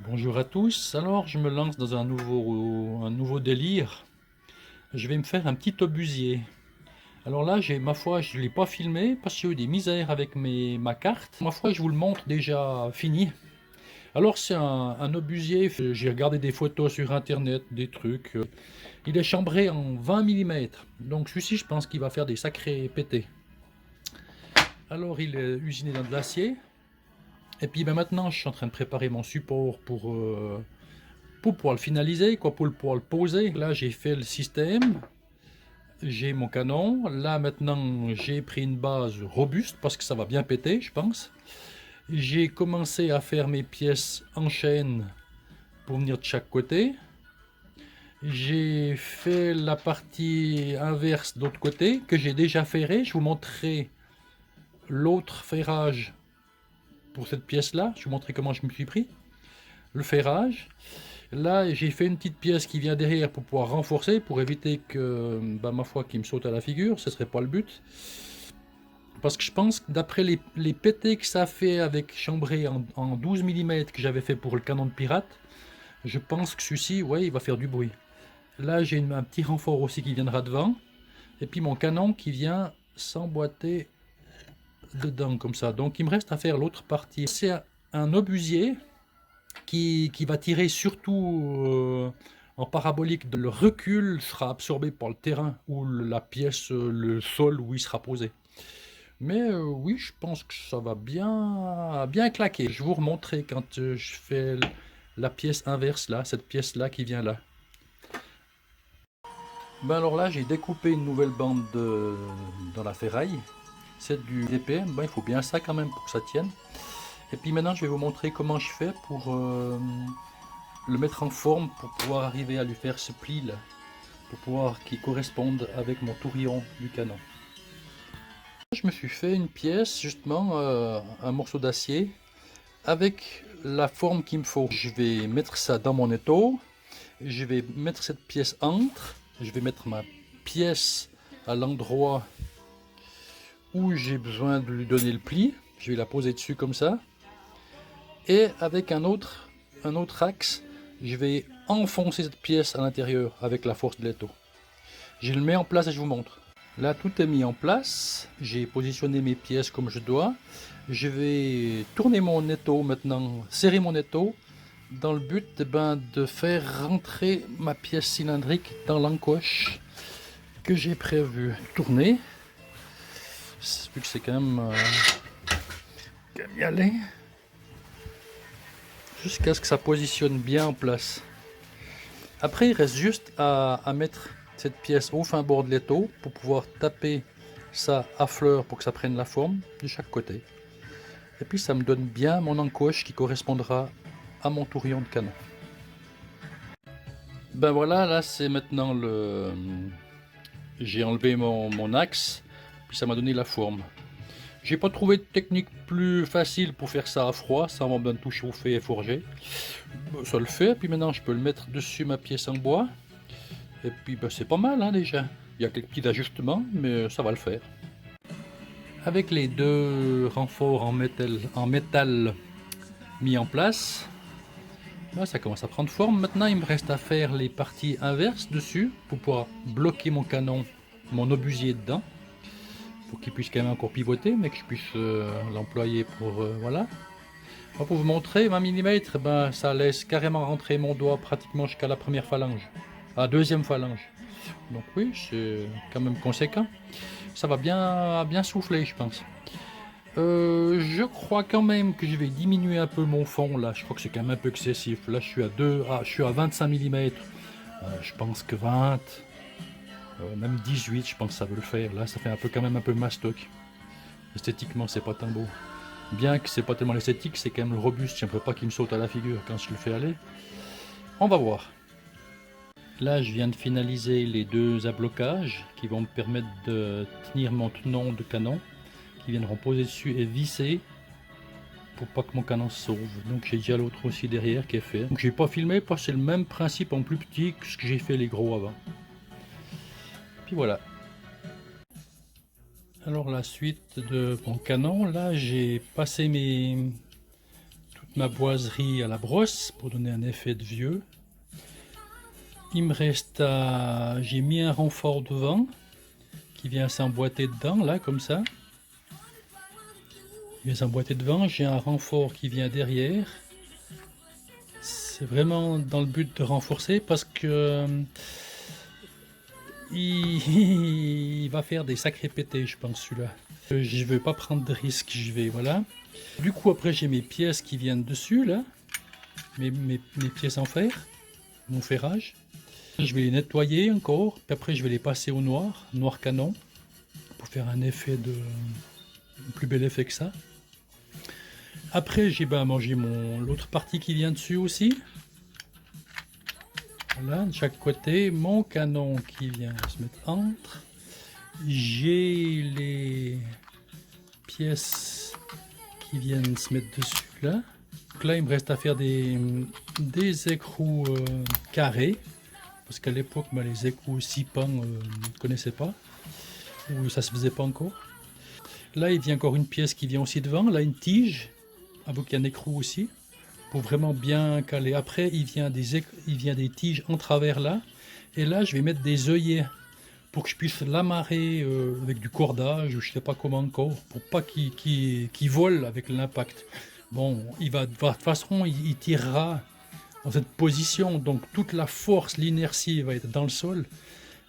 Bonjour à tous, alors je me lance dans un nouveau délire. Je vais me faire un petit obusier. Alors là, ma foi, je ne l'ai pas filmé parce que j'ai eu des misères avec ma carte. Ma foi, je vous le montre déjà fini. Alors c'est un obusier, j'ai regardé des photos sur internet, des trucs. Il est chambré en 20 mm. Donc celui-ci, je pense qu'il va faire des sacrés pétés. Alors il est usiné dans de l'acier. Et puis ben, maintenant, je suis en train de préparer mon support pour pouvoir le finaliser, quoi, pour pouvoir le poser. Là, j'ai fait le système, j'ai mon canon. Là, maintenant, j'ai pris une base robuste parce que ça va bien péter, je pense. J'ai commencé à faire mes pièces en chaîne pour venir de chaque côté. J'ai fait la partie inverse de l'autre côté que j'ai déjà ferré. Je vous montrerai l'autre ferrage pour cette pièce-là. Je vous montrerai comment je me suis pris. Le ferrage. Là, j'ai fait une petite pièce qui vient derrière pour pouvoir renforcer, pour éviter que, bah, ma foi, qu'il me saute à la figure. Ce serait pas le but. Parce que je pense que d'après les pétés que ça fait avec chambré en 12 mm que j'avais fait pour le canon de pirate, je pense que celui-ci, ouais, il va faire du bruit. Là, j'ai un petit renfort aussi qui viendra devant. Et puis mon canon qui vient s'emboîter dedans, comme ça. Donc il me reste à faire l'autre partie. C'est un obusier qui va tirer surtout en parabolique. Le recul sera absorbé par le terrain ou la pièce, le sol où il sera posé. Mais oui, je pense que ça va bien claquer. Je vais vous remontrer quand je fais la pièce inverse là, cette pièce là qui vient là. Ben alors là, j'ai découpé une nouvelle bande dans la ferraille. C'est du DPM, ben, il faut bien ça quand même pour que ça tienne. Et puis maintenant, je vais vous montrer comment je fais pour le mettre en forme pour pouvoir arriver à lui faire ce pli là, pour pouvoir qu'il corresponde avec mon tourillon du canon. Je me suis fait une pièce, justement, un morceau d'acier avec la forme qu'il me faut. Je vais mettre ça dans mon étau, je vais mettre cette pièce entre, je vais mettre ma pièce à l'endroit où j'ai besoin de lui donner le pli, je vais la poser dessus comme ça, et avec un autre axe, je vais enfoncer cette pièce à l'intérieur avec la force de l'étau. Je le mets en place et je vous montre. Là, tout est mis en place. J'ai positionné mes pièces comme je dois. Je vais tourner mon étau maintenant, serrer mon étau, dans le but de faire rentrer ma pièce cylindrique dans l'encoche que j'ai prévu tourner. Vu que c'est quand même y aller. Jusqu'à ce que ça positionne bien en place. Après, il reste juste à mettre cette pièce au fin bord de l'étau pour pouvoir taper ça à fleur pour que ça prenne la forme de chaque côté. Et puis ça me donne bien mon encoche qui correspondra à mon tourillon de canon. Ben voilà, là c'est maintenant le... J'ai enlevé mon axe, puis ça m'a donné la forme. J'ai pas trouvé de technique plus facile pour faire ça à froid, sans avoir besoin de tout chauffer et forger. Ça le fait, puis maintenant je peux le mettre dessus ma pièce en bois. Et puis ben, c'est pas mal hein, déjà. Il y a quelques petits ajustements, mais ça va le faire. Avec les deux renforts en métal mis en place, ben, ça commence à prendre forme. Maintenant, il me reste à faire les parties inverses dessus pour pouvoir bloquer mon canon, mon obusier dedans, pour qu'il puisse quand même encore pivoter, mais que je puisse l'employer pour voilà. Pour vous montrer, 20 mm, ben, ça laisse carrément rentrer mon doigt pratiquement jusqu'à la première phalange, à la deuxième phalange. Donc oui, c'est quand même conséquent. Ça va bien souffler, je pense. Je crois quand même que je vais diminuer un peu mon fond là. Je crois que c'est quand même un peu excessif. Là, je suis à 25 mm. Je pense que 20, même 18, je pense que ça veut le faire. Là, ça fait un peu quand même un peu mastoc. Esthétiquement, c'est pas tant beau. Bien que c'est pas tellement l'esthétique, c'est quand même le robuste. J'aimerais pas qu'il me saute à la figure quand je le fais aller. On va voir. Là, je viens de finaliser les deux ablocages qui vont me permettre de tenir mon tenon de canon, qui viendront poser dessus et visser pour pas que mon canon se sauve. Donc j'ai déjà l'autre aussi derrière qui est fait. Donc j'ai pas filmé parce que c'est le même principe en plus petit que ce que j'ai fait les gros avant. Puis voilà. Alors la suite de mon canon, là j'ai passé ma boiserie à la brosse pour donner un effet de vieux. Il me reste à... J'ai mis un renfort devant qui vient s'emboîter dedans, là, comme ça. Il vient s'emboîter devant. J'ai un renfort qui vient derrière. C'est vraiment dans le but de renforcer parce que il va faire des sacrés pétés, je pense, celui-là. Je ne veux pas prendre de risques, je vais, voilà. Du coup, après, j'ai mes pièces qui viennent dessus, là. Mes pièces en fer, mon ferrage. Je vais les nettoyer encore, puis après, je vais les passer au noir, noir canon, pour faire un effet de... un plus bel effet que ça. Après, j'ai mangé l'autre partie qui vient dessus aussi. Voilà, de chaque côté, mon canon qui vient se mettre entre. J'ai les pièces qui viennent se mettre dessus là. Donc là, il me reste à faire des écrous carrés. Parce qu'à l'époque, les écrous 6 pans, je ne connaissais pas. Ou ça se faisait pas encore. Là, il vient encore une pièce qui vient aussi devant. Là, une tige. Avec un écrou aussi. Pour vraiment bien caler. Après, il vient des tiges en travers là. Et là, je vais mettre des œillets. Pour que je puisse l'amarrer avec du cordage. Ou je sais pas comment encore. Pour pas qu'il vole avec l'impact. Bon, de toute façon, il tirera dans cette position. Donc, toute la force, l'inertie va être dans le sol.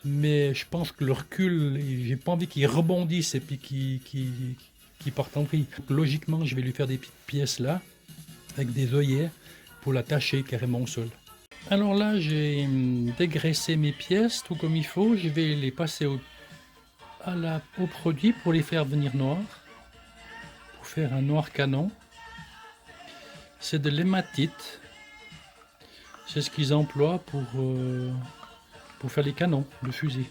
Mais je pense que le recul, j'ai pas envie qu'il rebondisse et puis qu'il parte en vrille. Logiquement, je vais lui faire des petites pièces là, avec des œillets, pour l'attacher carrément au sol. Alors là, j'ai dégraissé mes pièces tout comme il faut. Je vais les passer au produit pour les faire venir noirs. Pour faire un noir canon. C'est de l'hématite. C'est ce qu'ils emploient pour faire les canons de fusil.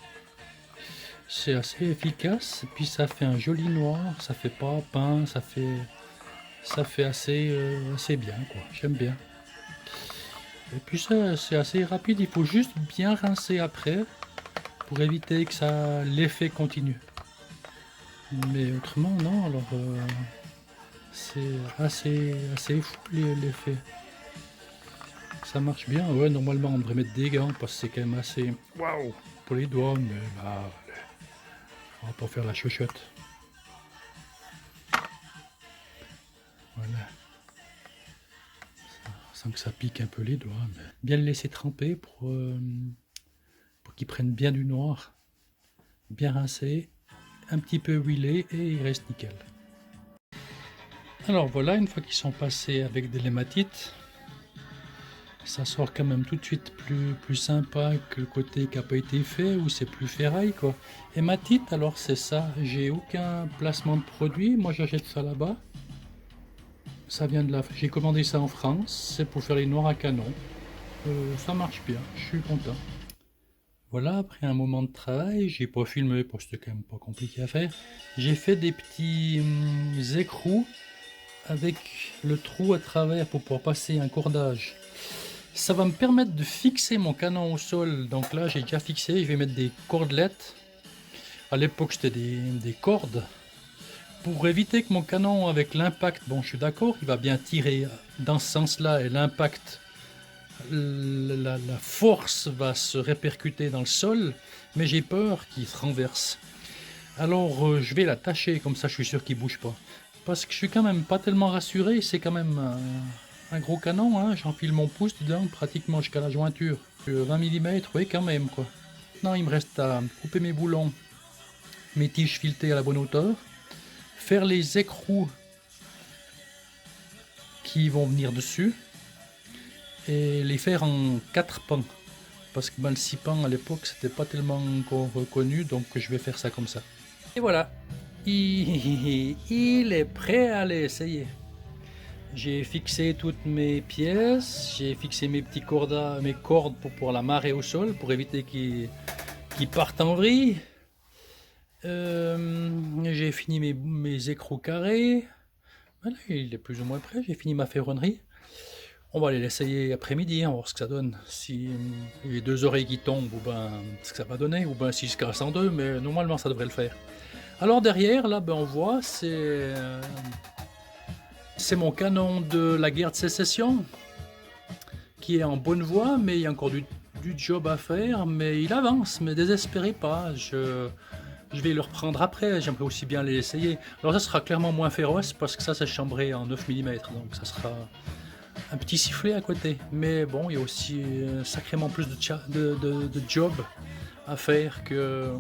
C'est assez efficace, et puis ça fait un joli noir, ça fait pas peint, ça fait assez bien, quoi. J'aime bien. Et puis ça, c'est assez rapide, il faut juste bien rincer après pour éviter que l'effet continue. Mais autrement, non, alors c'est assez fou l'effet. Ça marche bien, ouais, normalement on devrait mettre des gants parce que c'est quand même assez waouh pour les doigts, mais là, on va pas faire la chochotte. Voilà. Sans que ça pique un peu les doigts, mais bien le laisser tremper pour qu'il prenne bien du noir, bien rincé, un petit peu huilé et il reste nickel. Alors voilà, une fois qu'ils sont passés avec de l'hématite, ça sort quand même tout de suite plus sympa que le côté qui n'a pas été fait, où c'est plus ferraille quoi. Hématite, alors c'est ça, j'ai aucun placement de produit, moi j'achète ça là-bas. Ça vient de là, j'ai commandé ça en France, c'est pour faire les noirs à canon. Ça marche bien, je suis content. Voilà, après un moment de travail, j'ai pas filmé parce que c'était quand même pas compliqué à faire. J'ai fait des petits écrous avec le trou à travers pour pouvoir passer un cordage. Ça va me permettre de fixer mon canon au sol. Donc là, j'ai déjà fixé. Je vais mettre des cordelettes. À l'époque, c'était des cordes. Pour éviter que mon canon, avec l'impact, bon, je suis d'accord, il va bien tirer dans ce sens-là. Et l'impact, la force va se répercuter dans le sol. Mais j'ai peur qu'il se renverse. Alors, je vais l'attacher. Comme ça, je suis sûr qu'il ne bouge pas. Parce que je suis quand même pas tellement rassuré. C'est quand même... un gros canon, hein, j'enfile mon pouce dedans pratiquement jusqu'à la jointure. 20 mm, oui quand même quoi. Maintenant il me reste à couper mes boulons, mes tiges filetées à la bonne hauteur, faire les écrous qui vont venir dessus et les faire en 4 pans. Parce que le 6 pans à l'époque c'était pas tellement encore reconnu, donc je vais faire ça comme ça. Et voilà, il est prêt à aller essayer. J'ai fixé toutes mes pièces, j'ai fixé mes cordes pour pouvoir l'amarrer au sol, pour éviter qu'il parte en vrille. J'ai fini mes écrous carrés. Voilà, il est plus ou moins prêt, j'ai fini ma ferronnerie. On va aller l'essayer après-midi, on va voir ce que ça donne. Si les 2 oreilles qui tombent, ou ben ce que ça va donner, ou ben si je casse en 2, mais normalement ça devrait le faire. Alors derrière, là, ben on voit, c'est C'est mon canon de la guerre de sécession qui est en bonne voie, mais il y a encore du job à faire, mais il avance, mais désespérez pas, je vais le reprendre après, j'aimerais aussi bien l'essayer. Alors ça sera clairement moins féroce parce que ça c'est chambré en 9 mm, donc ça sera un petit sifflet à côté. Mais bon, il y a aussi sacrément plus de job à faire que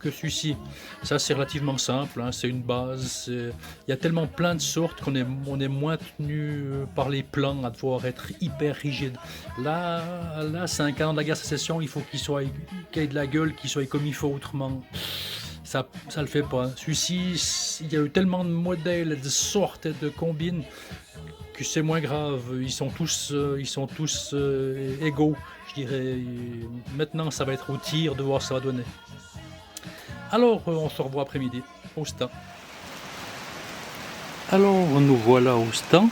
celui-ci. Ça c'est relativement simple, hein, c'est une base, il y a tellement plein de sortes qu'on est moins tenu par les plans à devoir être hyper rigide. Là c'est un canon de la guerre de sécession, il faut qu'il ait de la gueule, qu'il soit comme il faut, autrement ça le fait pas. Celui-ci, il y a eu tellement de modèles, de sortes, de combines que c'est moins grave, ils sont tous égaux, je dirais. Maintenant ça va être au tir de voir ce que ça va donner. Alors, on se revoit après-midi, au stand. Alors, nous voilà au stand,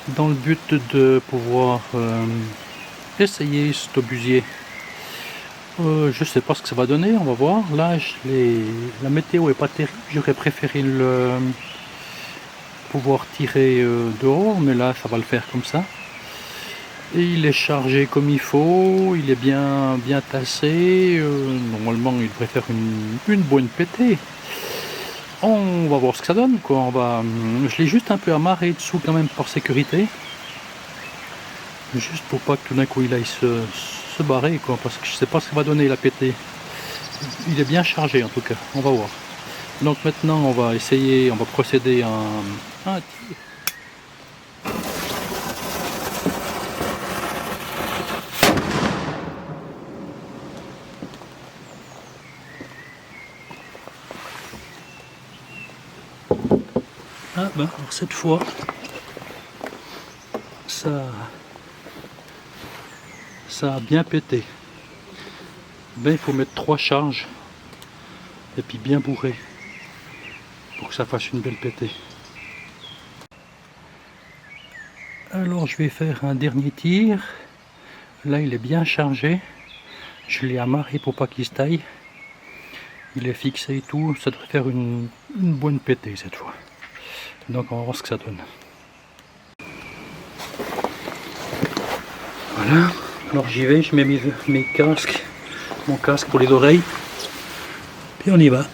dans le but de pouvoir essayer cet obusier. Je sais pas ce que ça va donner, on va voir. Là, la météo est pas terrible, j'aurais préféré pouvoir tirer dehors, mais là, ça va le faire comme ça. Et il est chargé comme il faut, il est bien tassé, normalement il devrait faire une bonne pétée. On va voir ce que ça donne, quoi. Je l'ai juste un peu amarré dessous quand même par sécurité, juste pour pas que tout d'un coup il aille se barrer, quoi, parce que je sais pas ce que va donner la pétée. Il est bien chargé en tout cas, on va voir. Donc maintenant on va procéder à un tir. Ah ben, alors cette fois, ça a bien pété. Ben, il faut mettre 3 charges et puis bien bourrer pour que ça fasse une belle pétée. Alors je vais faire un dernier tir. Là il est bien chargé. Je l'ai amarré pour pas qu'il se taille. Il est fixé et tout. Ça devrait faire une bonne pétée cette fois. Donc on va voir ce que ça donne. Voilà, alors j'y vais, je mets mes casques, mon casque pour les oreilles, puis on y va.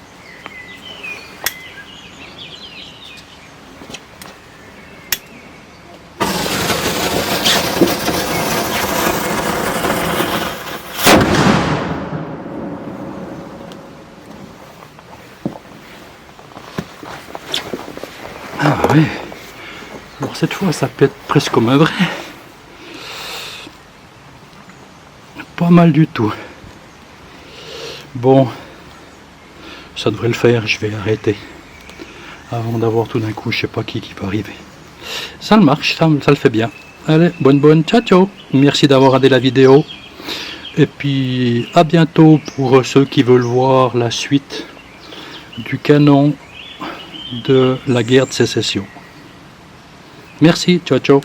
Ah ouais, alors cette fois ça pète presque comme un vrai. Pas mal du tout. Bon, ça devrait le faire, je vais arrêter. Avant d'avoir tout d'un coup, je sais pas qui va arriver. Ça le marche, ça le fait bien. Allez, bonne, ciao ciao. Merci d'avoir regardé la vidéo. Et puis à bientôt pour ceux qui veulent voir la suite du canon de la guerre de sécession. Merci, ciao ciao.